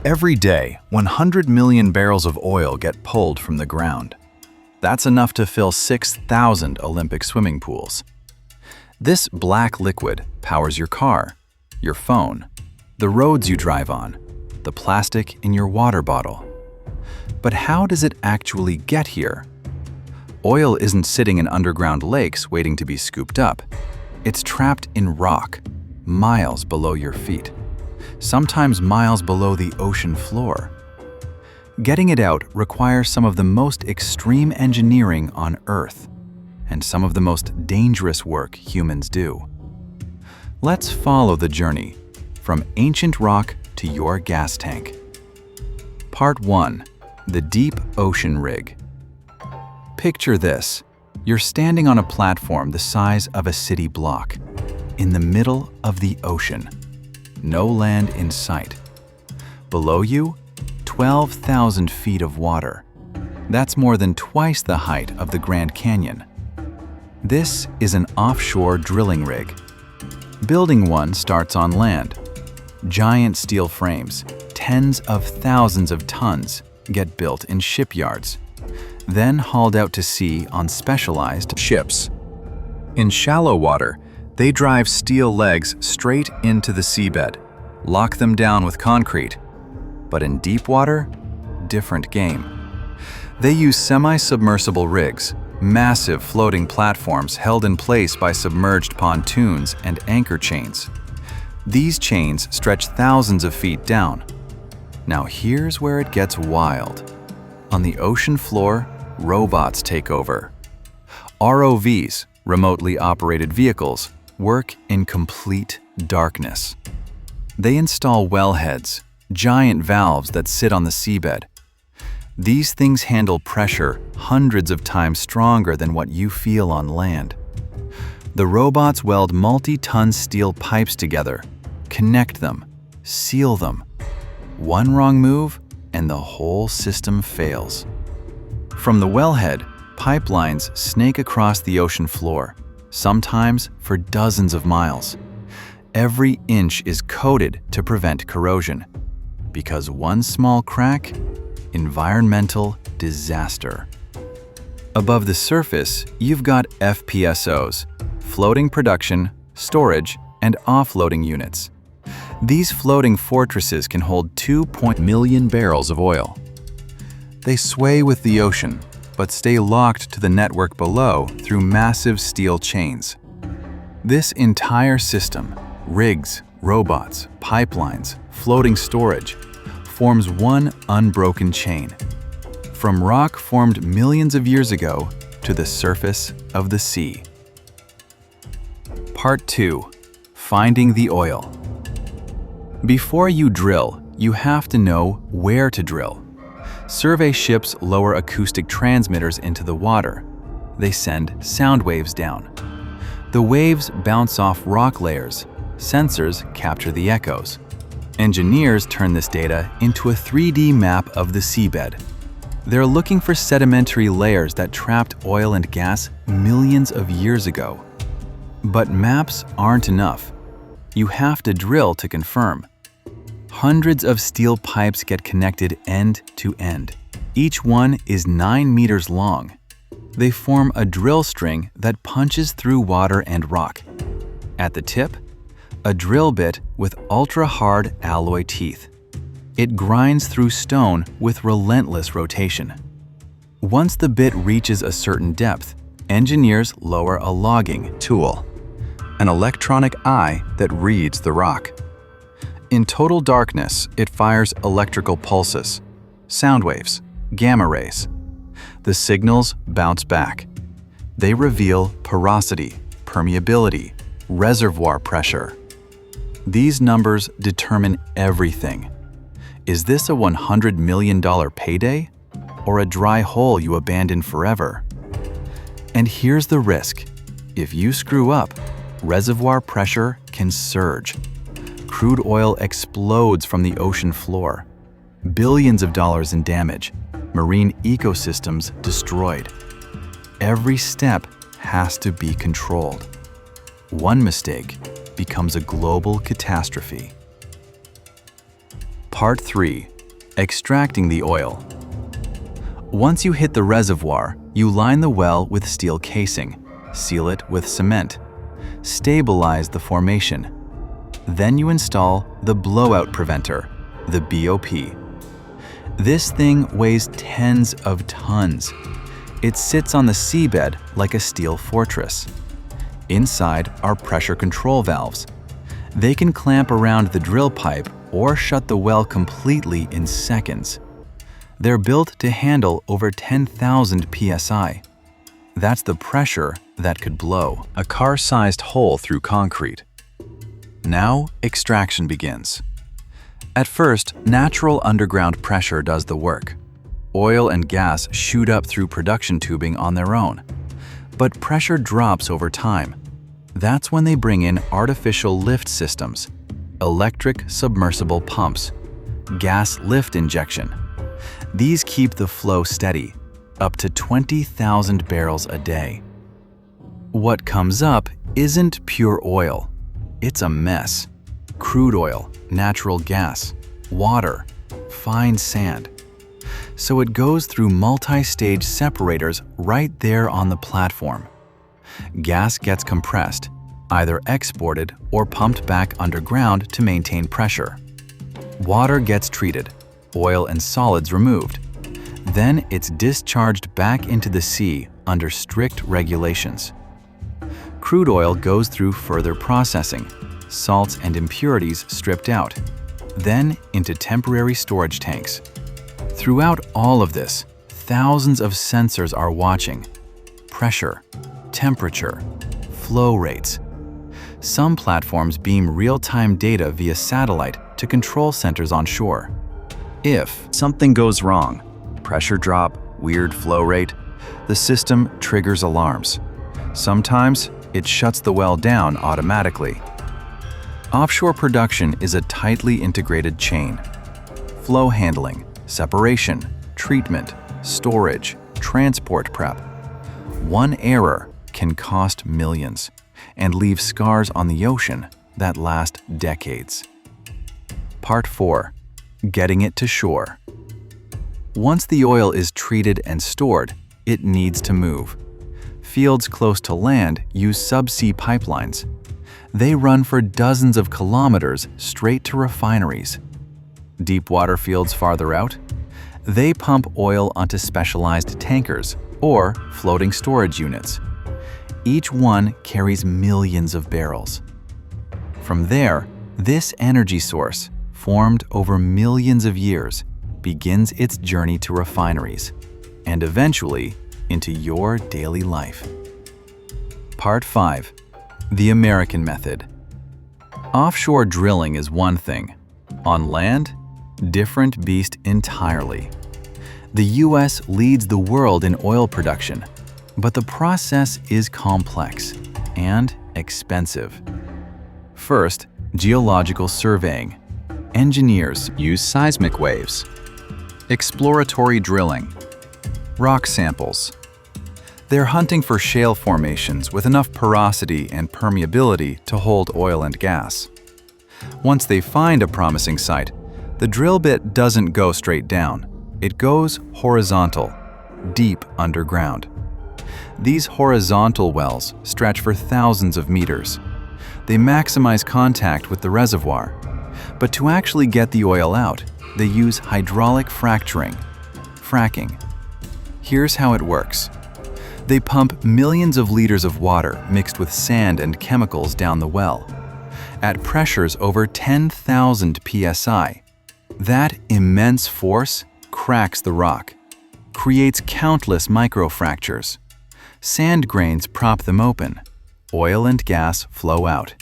Every day, 100 million barrels of oil get pulled from the ground. That's enough to fill 6,000 Olympic swimming pools. This black liquid powers your car, your phone, the roads you drive on, the plastic in your water bottle. But how does it actually get here? Oil isn't sitting in underground lakes waiting to be scooped up. It's trapped in rock, miles below your feet, sometimes miles below the ocean floor. Getting it out requires some of the most extreme engineering on Earth, and some of the most dangerous work humans do. Let's follow the journey from ancient rock to your gas tank. Part 1. The Deep Ocean Rig. Picture this. You're standing on a platform the size of a city block, in the middle of the ocean. No land in sight. Below you, 12,000 feet of water. That's more than twice the height of the Grand Canyon. This is an offshore drilling rig. Building one starts on land. Giant steel frames, tens of thousands of tons, get built in shipyards, then hauled out to sea on specialized ships. In shallow water, they drive steel legs straight into the seabed, lock them down with concrete. But in deep water, different game. They use semi-submersible rigs, massive floating platforms held in place by submerged pontoons and anchor chains. These chains stretch thousands of feet down. Now here's where it gets wild. On the ocean floor, robots take over. ROVs, remotely operated vehicles, work in complete darkness. They install wellheads, giant valves that sit on the seabed. These things handle pressure hundreds of times stronger than what you feel on land. The robots weld multi-ton steel pipes together, connect them, seal them. One wrong move, and the whole system fails. From the wellhead, pipelines snake across the ocean floor, sometimes for dozens of miles. Every inch is coated to prevent corrosion. Because one small crack, environmental disaster. Above the surface, you've got FPSOs, floating production, storage, and offloading units. These floating fortresses can hold 2 million barrels of oil. They sway with the ocean, but stay locked to the network below through massive steel chains. This entire system, rigs, robots, pipelines, floating storage, forms one unbroken chain. From rock formed millions of years ago to the surface of the sea. Part 2. Finding the oil. Before you drill, you have to know where to drill. Survey ships lower acoustic transmitters into the water. They send sound waves down. The waves bounce off rock layers. Sensors capture the echoes. Engineers turn this data into a 3D map of the seabed. They're looking for sedimentary layers that trapped oil and gas millions of years ago. But maps aren't enough. You have to drill to confirm. Hundreds of steel pipes get connected end to end. Each one is 9 meters long. They form a drill string that punches through water and rock. At the tip, a drill bit with ultra-hard alloy teeth. It grinds through stone with relentless rotation. Once the bit reaches a certain depth, engineers lower a logging tool, an electronic eye that reads the rock. In total darkness, it fires electrical pulses, sound waves, gamma rays. The signals bounce back. They reveal porosity, permeability, reservoir pressure. These numbers determine everything. Is this a $100 million payday or a dry hole you abandon forever? And here's the risk. If you screw up, reservoir pressure can surge. Crude oil explodes from the ocean floor. Billions of dollars in damage. Marine ecosystems destroyed. Every step has to be controlled. One mistake becomes a global catastrophe. Part 3. Extracting the oil. Once you hit the reservoir, you line the well with steel casing, seal it with cement, stabilize the formation. Then you install the blowout preventer, the BOP. This thing weighs tens of tons. It sits on the seabed like a steel fortress. Inside are pressure control valves. They can clamp around the drill pipe or shut the well completely in seconds. They're built to handle over 10,000 psi. That's the pressure that could blow a car-sized hole through concrete. Now, extraction begins. At first, natural underground pressure does the work. Oil and gas shoot up through production tubing on their own. But pressure drops over time. That's when they bring in artificial lift systems, electric submersible pumps, gas lift injection. These keep the flow steady, up to 20,000 barrels a day. What comes up isn't pure oil. It's a mess. Crude oil, natural gas, water, fine sand. So it goes through multi-stage separators right there on the platform. Gas gets compressed, either exported or pumped back underground to maintain pressure. Water gets treated, oil and solids removed. Then it's discharged back into the sea under strict regulations. Crude oil goes through further processing, salts and impurities stripped out, then into temporary storage tanks. Throughout all of this, thousands of sensors are watching. Pressure, temperature, flow rates. Some platforms beam real-time data via satellite to control centers on shore. If something goes wrong, pressure drop, weird flow rate, the system triggers alarms. Sometimes it shuts the well down automatically. Offshore production is a tightly integrated chain. Flow handling, separation, treatment, storage, transport prep. One error can cost millions and leave scars on the ocean that last decades. Part 4. Getting it to shore. Once the oil is treated and stored, it needs to move. Fields close to land use subsea pipelines. They run for dozens of kilometers straight to refineries. Deep water fields farther out, they pump oil onto specialized tankers or floating storage units. Each one carries millions of barrels. From there, this energy source, formed over millions of years, begins its journey to refineries and eventually into your daily life. Part 5. The American method. Offshore drilling is one thing. On land, different beast entirely. The U.S. leads the world in oil production, but the process is complex and expensive. First, geological surveying. Engineers use seismic waves. Exploratory drilling. Rock samples. They're hunting for shale formations with enough porosity and permeability to hold oil and gas. Once they find a promising site, the drill bit doesn't go straight down. It goes horizontal, deep underground. These horizontal wells stretch for thousands of meters. They maximize contact with the reservoir. But to actually get the oil out, they use hydraulic fracturing, fracking. Here's how it works. They pump millions of liters of water mixed with sand and chemicals down the well, at pressures over 10,000 psi. That immense force cracks the rock, creates countless microfractures. Sand grains prop them open. Oil and gas flow out.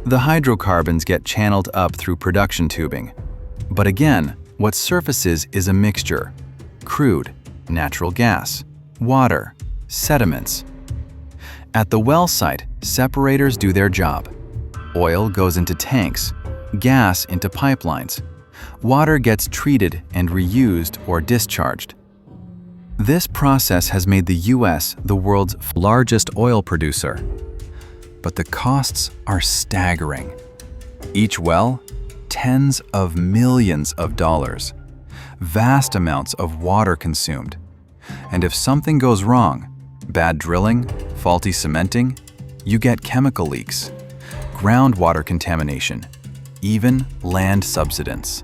The hydrocarbons get channeled up through production tubing. But again, what surfaces is a mixture: crude, natural gas, water, sediments. At the well site, separators do their job. Oil goes into tanks, gas into pipelines. Water gets treated and reused or discharged. This process has made the U.S. the world's largest oil producer. But the costs are staggering. Each well, tens of millions of dollars. vast amounts of water consumed. And if something goes wrong, bad drilling, faulty cementing, you get chemical leaks, groundwater contamination, even land subsidence.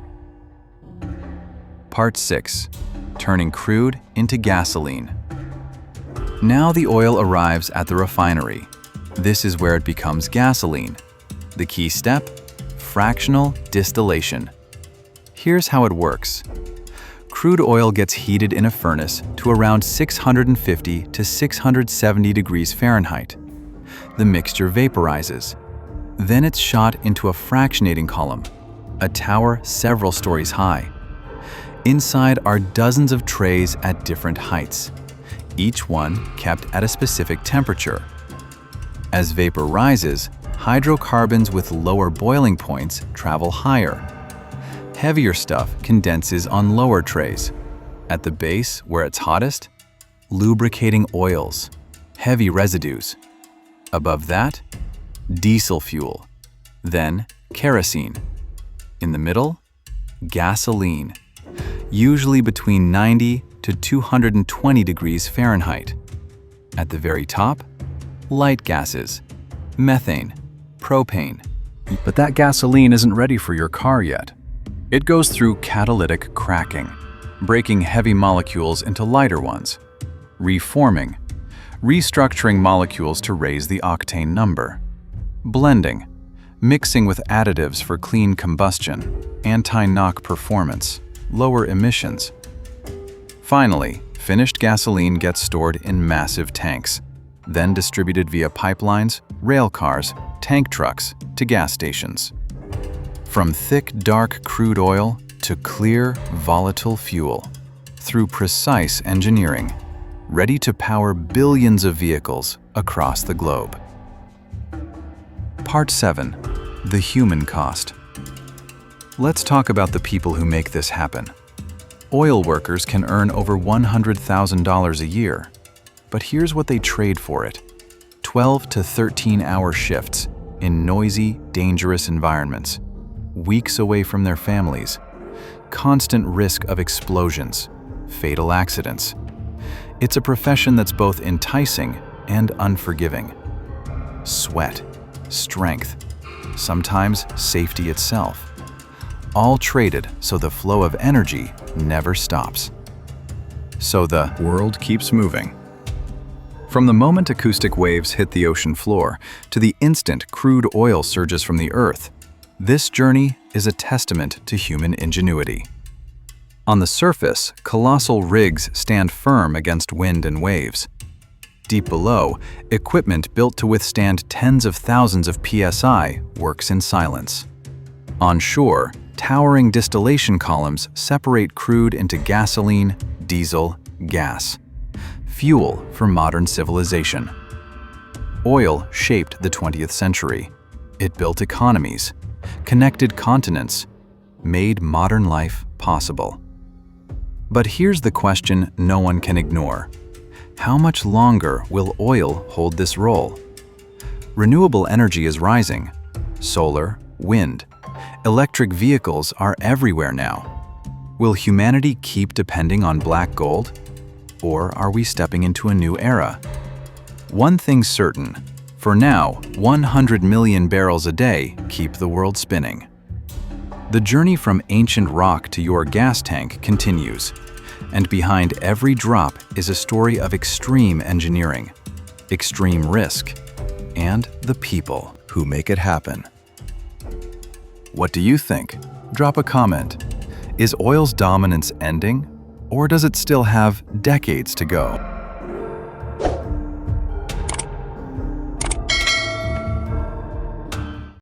Part 6. Turning crude into gasoline. Now the oil arrives at the refinery. This is where it becomes gasoline. The key step? Fractional distillation. Here's how it works. Crude oil gets heated in a furnace to around 650 to 670 degrees Fahrenheit. The mixture vaporizes. Then it's shot into a fractionating column, a tower several stories high. Inside are dozens of trays at different heights, each one kept at a specific temperature. As vapor rises, hydrocarbons with lower boiling points travel higher. Heavier stuff condenses on lower trays. At the base, where it's hottest, lubricating oils, heavy residues. Above that, diesel fuel, then kerosene. In the middle, gasoline, usually between 90 to 220 degrees Fahrenheit. At the very top, light gases, methane, propane. But that gasoline isn't ready for your car yet. It goes through catalytic cracking, breaking heavy molecules into lighter ones, reforming, restructuring molecules to raise the octane number, blending, mixing with additives for clean combustion, anti-knock performance, lower emissions. Finally, finished gasoline gets stored in massive tanks, then distributed via pipelines, rail cars, tank trucks to gas stations. From thick, dark crude oil to clear, volatile fuel, through precise engineering, ready to power billions of vehicles across the globe. Part 7. The human cost. Let's talk about the people who make this happen. Oil workers can earn over $100,000 a year, but here's what they trade for it: 12 to 13-hour shifts in noisy, dangerous environments, weeks away from their families, constant risk of explosions, fatal accidents. It's a profession that's both enticing and unforgiving. Sweat, strength, sometimes safety itself, all traded so the flow of energy never stops. So the world keeps moving. From the moment acoustic waves hit the ocean floor to the instant crude oil surges from the earth, this journey is a testament to human ingenuity. On the surface, colossal rigs stand firm against wind and waves. Deep below, equipment built to withstand tens of thousands of PSI works in silence. On shore, towering distillation columns separate crude into gasoline, diesel, gas, fuel for modern civilization. Oil shaped the 20th century. It built economies, connected continents, made modern life possible. But here's the question no one can ignore. How much longer will oil hold this role? Renewable energy is rising. Solar, wind, electric vehicles are everywhere now. Will humanity keep depending on black gold? Or are we stepping into a new era? One thing's certain. For now, 100 million barrels a day keep the world spinning. The journey from ancient rock to your gas tank continues, and behind every drop is a story of extreme engineering, extreme risk, and the people who make it happen. What do you think? Drop a comment. Is oil's dominance ending, or does it still have decades to go?